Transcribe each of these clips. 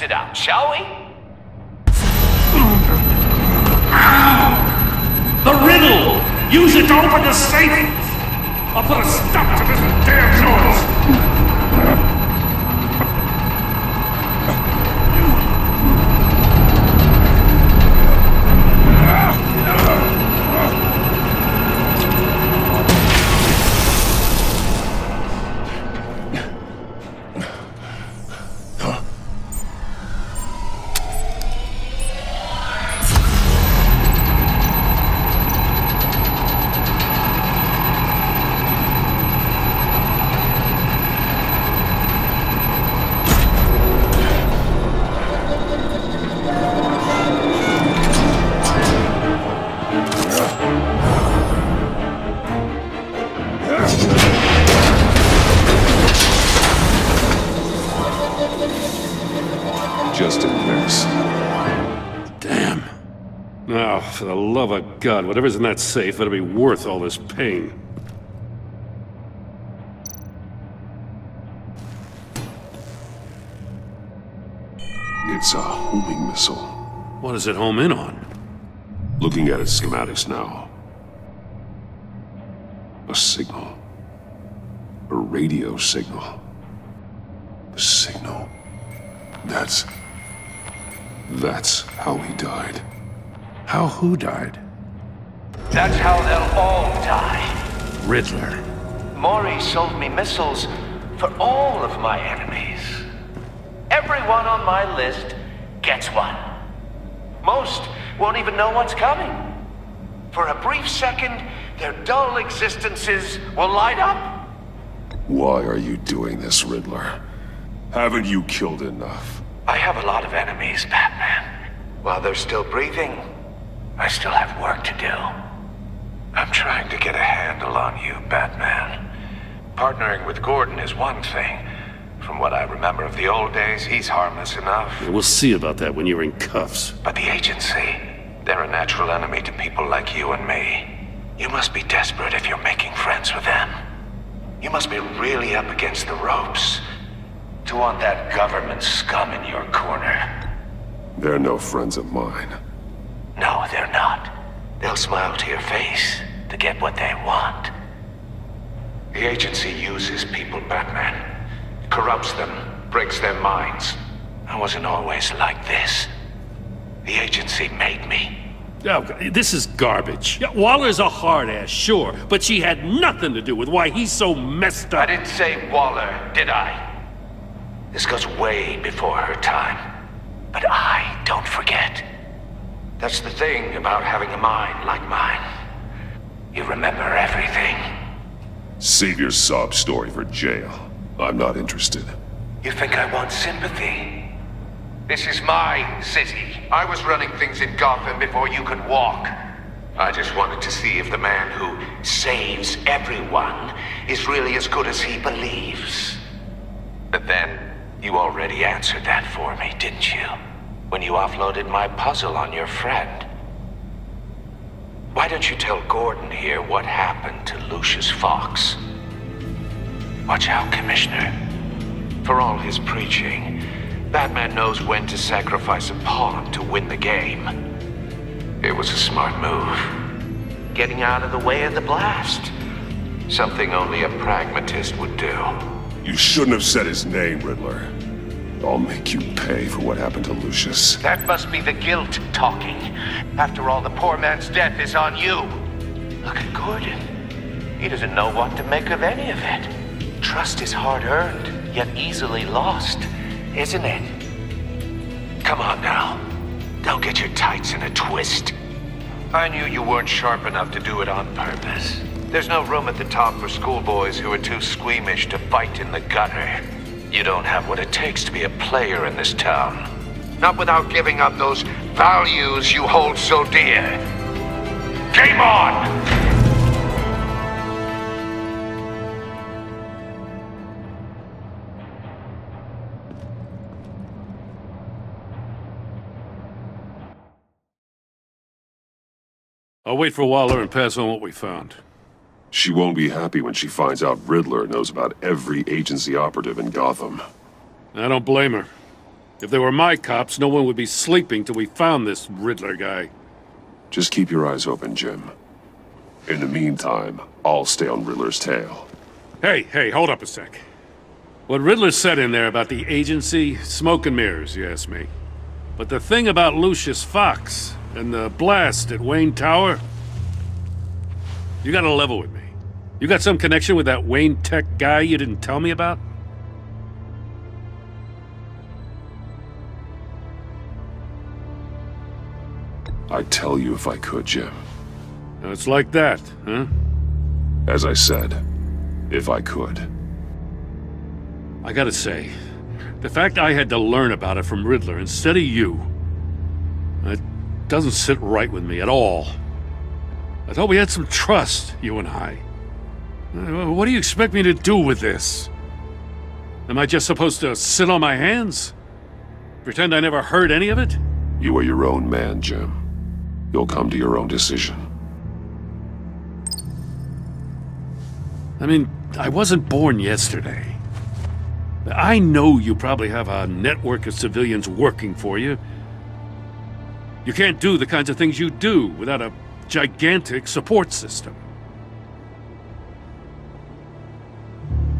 it out, shall we? The riddle! Use it to open the safe! I'll put a stop to this damn noise! Just in case. Damn. Now, for the love of God, whatever's in that safe better be worth all this pain. It's a homing missile. What does it home in on? Looking at its schematics now. A signal. A radio signal. A signal. That's how he died. How who died? That's how they'll all die. Riddler. Maury sold me missiles for all of my enemies. Everyone on my list gets one. Most won't even know what's coming. For a brief second, their dull existences will light up. Why are you doing this, Riddler? Haven't you killed enough? I have a lot of enemies, Batman. While they're still breathing, I still have work to do. I'm trying to get a handle on you, Batman. Partnering with Gordon is one thing. From what I remember of the old days, he's harmless enough. Yeah, we'll see about that when you're in cuffs. But the agency, they're a natural enemy to people like you and me. You must be desperate if you're making friends with them. You must be really up against the ropes to want that government scum in your corner. They're no friends of mine. No, they're not. They'll smile to your face to get what they want. The agency uses people, Batman. Corrupts them, breaks their minds. I wasn't always like this. The agency made me. Oh, this is garbage. Yeah, Waller's a hard ass, sure, but she had nothing to do with why he's so messed up. I didn't say Waller, did I? This goes way before her time. But I don't forget. That's the thing about having a mind like mine. You remember everything. Save your sob story for jail. I'm not interested. You think I want sympathy? This is my city. I was running things in Gotham before you could walk. I just wanted to see if the man who saves everyone is really as good as he believes. But then, you already answered that for me, didn't you? When you offloaded my puzzle on your friend. Why don't you tell Gordon here what happened to Lucius Fox? Watch out, Commissioner. For all his preaching, Batman knows when to sacrifice a pawn to win the game. It was a smart move. Getting out of the way of the blast. Something only a pragmatist would do. You shouldn't have said his name, Riddler. I'll make you pay for what happened to Lucius. That must be the guilt talking. After all, the poor man's death is on you. Look at Gordon. He doesn't know what to make of any of it. Trust is hard-earned, yet easily lost, isn't it? Come on now. Don't get your tights in a twist. I knew you weren't sharp enough to do it on purpose. There's no room at the top for schoolboys who are too squeamish to fight in the gutter. You don't have what it takes to be a player in this town. Not without giving up those values you hold so dear. Game on! I'll wait for Waller and pass on what we found. She won't be happy when she finds out Riddler knows about every agency operative in Gotham. I don't blame her. If they were my cops, no one would be sleeping till we found this Riddler guy. Just keep your eyes open, Jim. In the meantime, I'll stay on Riddler's tail. Hey, hold up a sec. What Riddler said in there about the agency, smoke and mirrors, you ask me. But the thing about Lucius Fox and the blast at Wayne Tower, you gotta level with me. You got some connection with that Wayne Tech guy you didn't tell me about? I'd tell you if I could, Jim. It's like that, huh? As I said, if I could. I gotta say, the fact I had to learn about it from Riddler instead of you, it doesn't sit right with me at all. I thought we had some trust, you and I. What do you expect me to do with this? Am I just supposed to sit on my hands? Pretend I never heard any of it? You are your own man, Jim. You'll come to your own decision. I mean, I wasn't born yesterday. I know you probably have a network of civilians working for you. You can't do the kinds of things you do without a gigantic support system.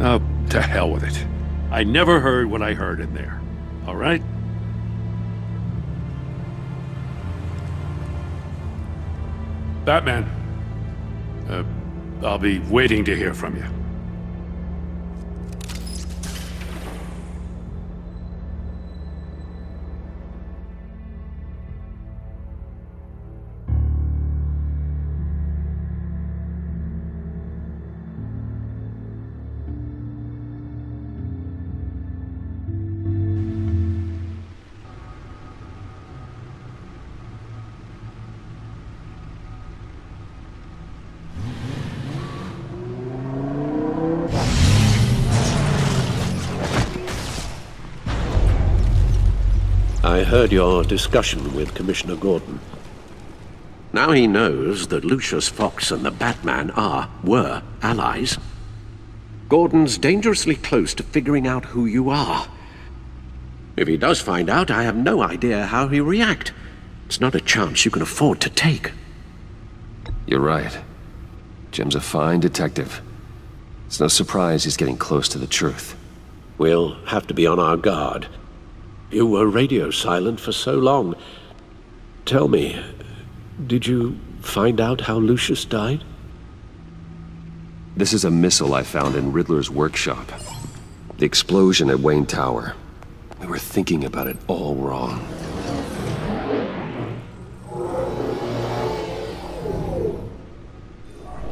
Oh, to hell with it. I never heard what I heard in there. All right? Batman. I'll be waiting to hear from you. I heard your discussion with Commissioner Gordon. Now he knows that Lucius Fox and the Batman were allies. Gordon's dangerously close to figuring out who you are. If he does find out, I have no idea how he'll react. It's not a chance you can afford to take. You're right. Jim's a fine detective. It's no surprise he's getting close to the truth. We'll have to be on our guard. You were radio silent for so long. Tell me, did you find out how Lucius died? This is a missile I found in Riddler's workshop. The explosion at Wayne Tower. We were thinking about it all wrong.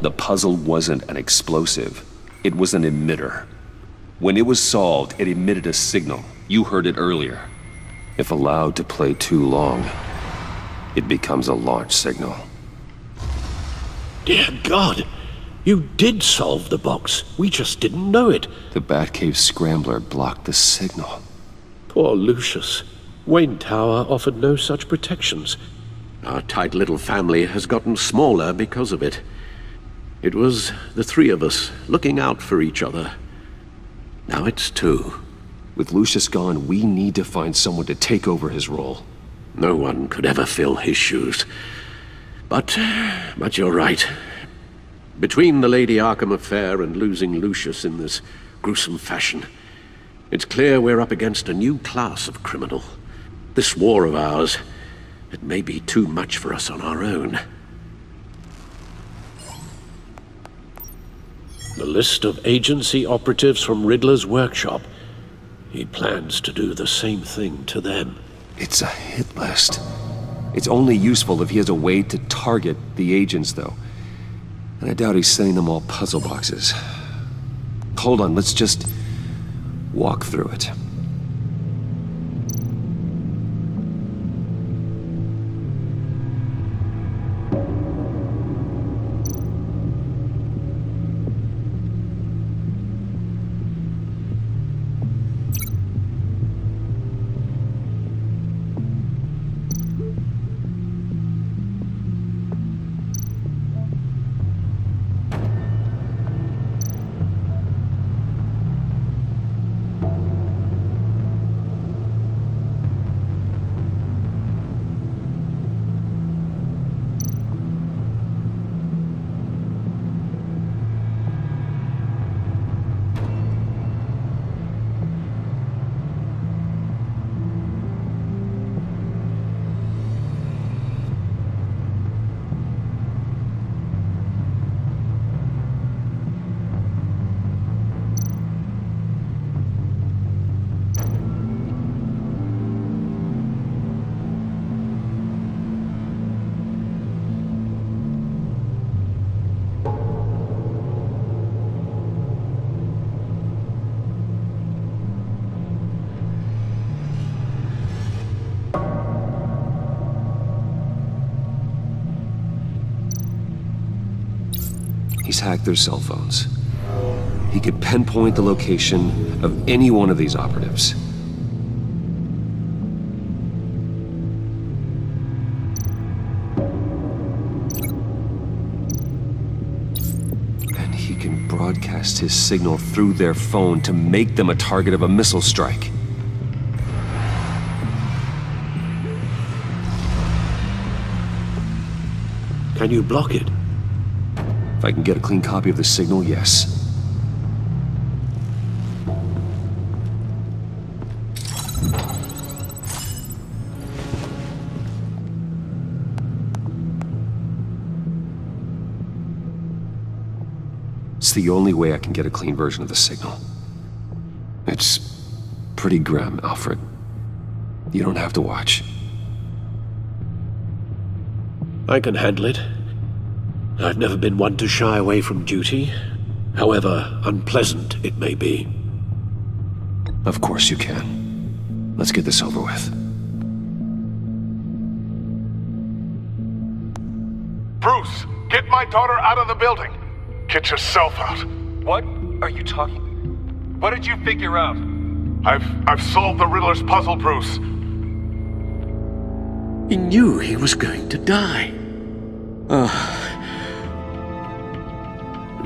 The puzzle wasn't an explosive. It was an emitter. When it was solved, it emitted a signal. You heard it earlier. If allowed to play too long, it becomes a launch signal. Dear God! You did solve the box. We just didn't know it. The Batcave scrambler blocked the signal. Poor Lucius. Wayne Tower offered no such protections. Our tight little family has gotten smaller because of it. It was the three of us looking out for each other. Now it's two. With Lucius gone, we need to find someone to take over his role. No one could ever fill his shoes. But you're right. Between the Lady Arkham affair and losing Lucius in this gruesome fashion, it's clear we're up against a new class of criminal. This war of ours, it may be too much for us on our own. The list of agency operatives from Riddler's workshop. He plans to do the same thing to them. It's a hit list. It's only useful if he has a way to target the agents, though. And I doubt he's sending them all puzzle boxes. Hold on, let's just walk through it. hacked their cell phones. He could pinpoint the location of any one of these operatives. And he can broadcast his signal through their phone to make them a target of a missile strike. Can you block it? If I can get a clean copy of the signal, yes. It's the only way I can get a clean version of the signal. It's pretty grim, Alfred. You don't have to watch. I can handle it. I've never been one to shy away from duty, however unpleasant it may be. Of course you can. Let's get this over with. Bruce, get my daughter out of the building. Get yourself out. What are you talking? What did you figure out? I've solved the Riddler's puzzle, Bruce. He knew he was going to die.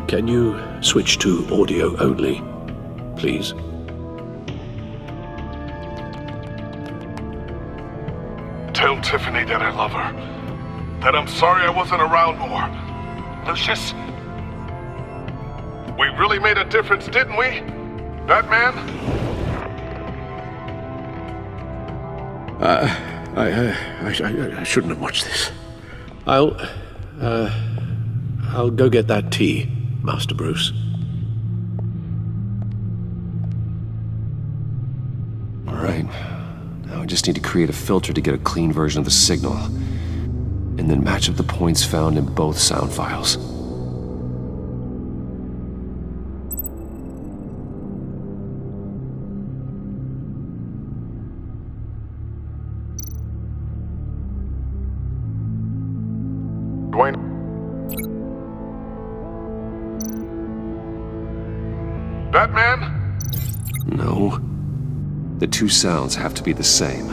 Can you switch to audio only, please? Tell Tiffany that I love her. That I'm sorry I wasn't around more. Lucius? We really made a difference, didn't we? Batman? I shouldn't have watched this. I'll go get that tea, Master Bruce. All right. Now I just need to create a filter to get a clean version of the signal, and then match up the points found in both sound files. Dwayne? Batman? No. The two sounds have to be the same.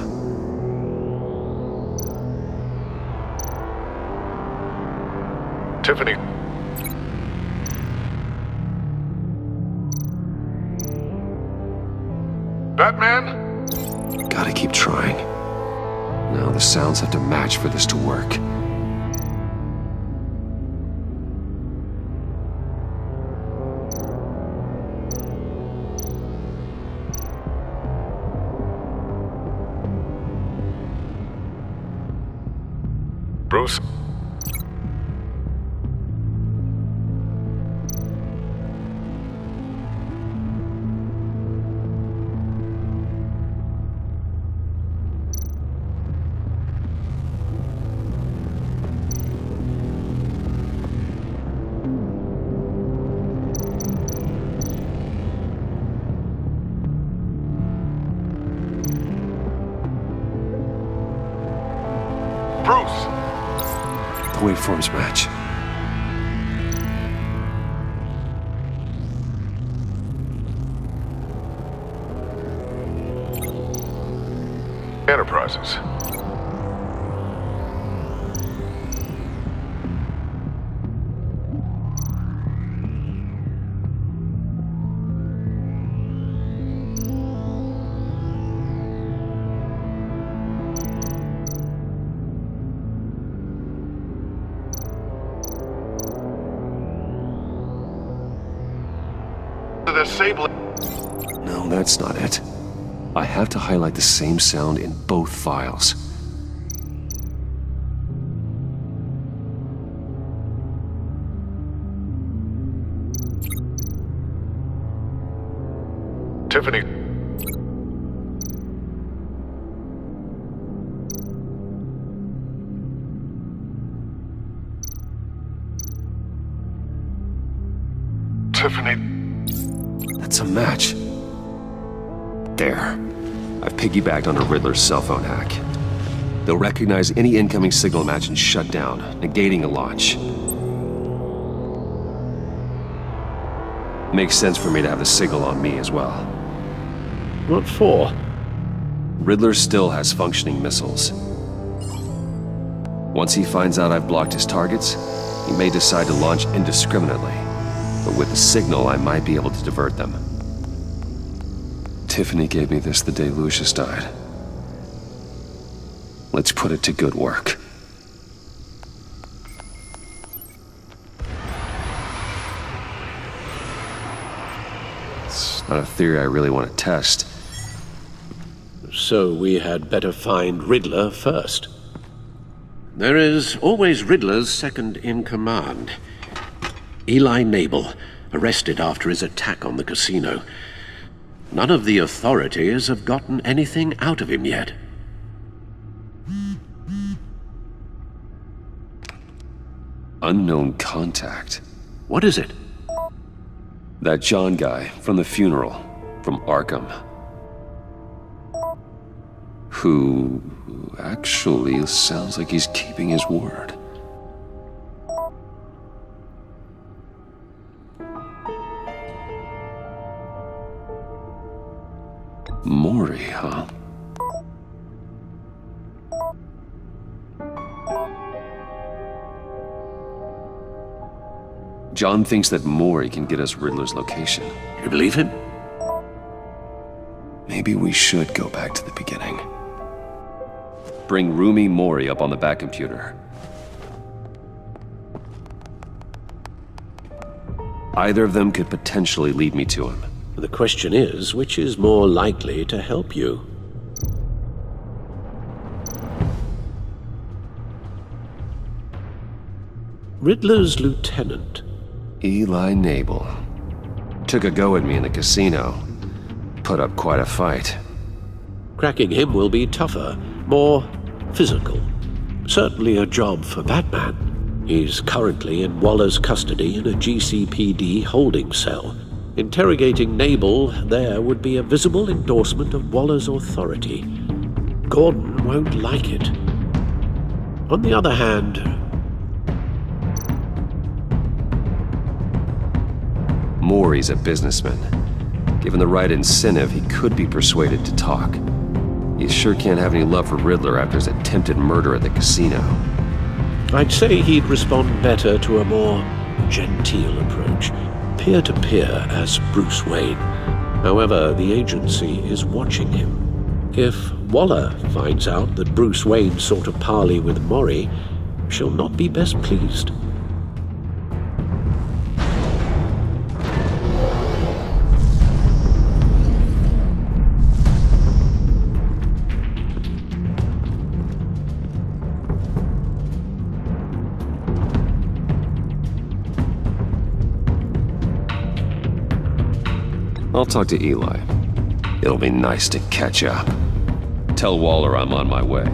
Tiffany. Batman? Gotta keep trying. Now the sounds have to match for this to work. Bruce? Bruce! The waveforms match. Enterprises. No, that's not it. I have to highlight the same sound in both files. Tiffany. Tiffany. That's a match. There. I've piggybacked on a Riddler's cell phone hack. They'll recognize any incoming signal match and shut down, negating a launch. Makes sense for me to have the signal on me as well. What for? Riddler still has functioning missiles. Once he finds out I've blocked his targets, he may decide to launch indiscriminately. But with the signal, I might be able to divert them. Tiffany gave me this the day Lucius died. Let's put it to good work. It's not a theory I really want to test. So we had better find Riddler first. There is always Riddler's second-in-command. Eli Nabel, arrested after his attack on the casino. None of the authorities have gotten anything out of him yet. Unknown contact. What is it? That John guy from the funeral, from Arkham. Who actually sounds like he's keeping his word. Mori, huh? John thinks that Mori can get us Riddler's location. You believe him? Maybe we should go back to the beginning. Bring Rumi Mori up on the back computer. Either of them could potentially lead me to him. The question is, which is more likely to help you? Riddler's lieutenant. Eli Nabel. Took a go at me in the casino. Put up quite a fight. Cracking him will be tougher, more physical. Certainly a job for Batman. He's currently in Waller's custody in a GCPD holding cell. Interrogating Nabel there would be a visible endorsement of Waller's authority. Gordon won't like it. On the other hand, Mori's a businessman. Given the right incentive, he could be persuaded to talk. He sure can't have any love for Riddler after his attempted murder at the casino. I'd say he'd respond better to a more genteel approach. Peer-to-peer as Bruce Wayne. However, the agency is watching him. If Waller finds out that Bruce Wayne sought a parley with Mori, she'll not be best pleased. I'll talk to Eli. It'll be nice to catch up. Tell Waller I'm on my way.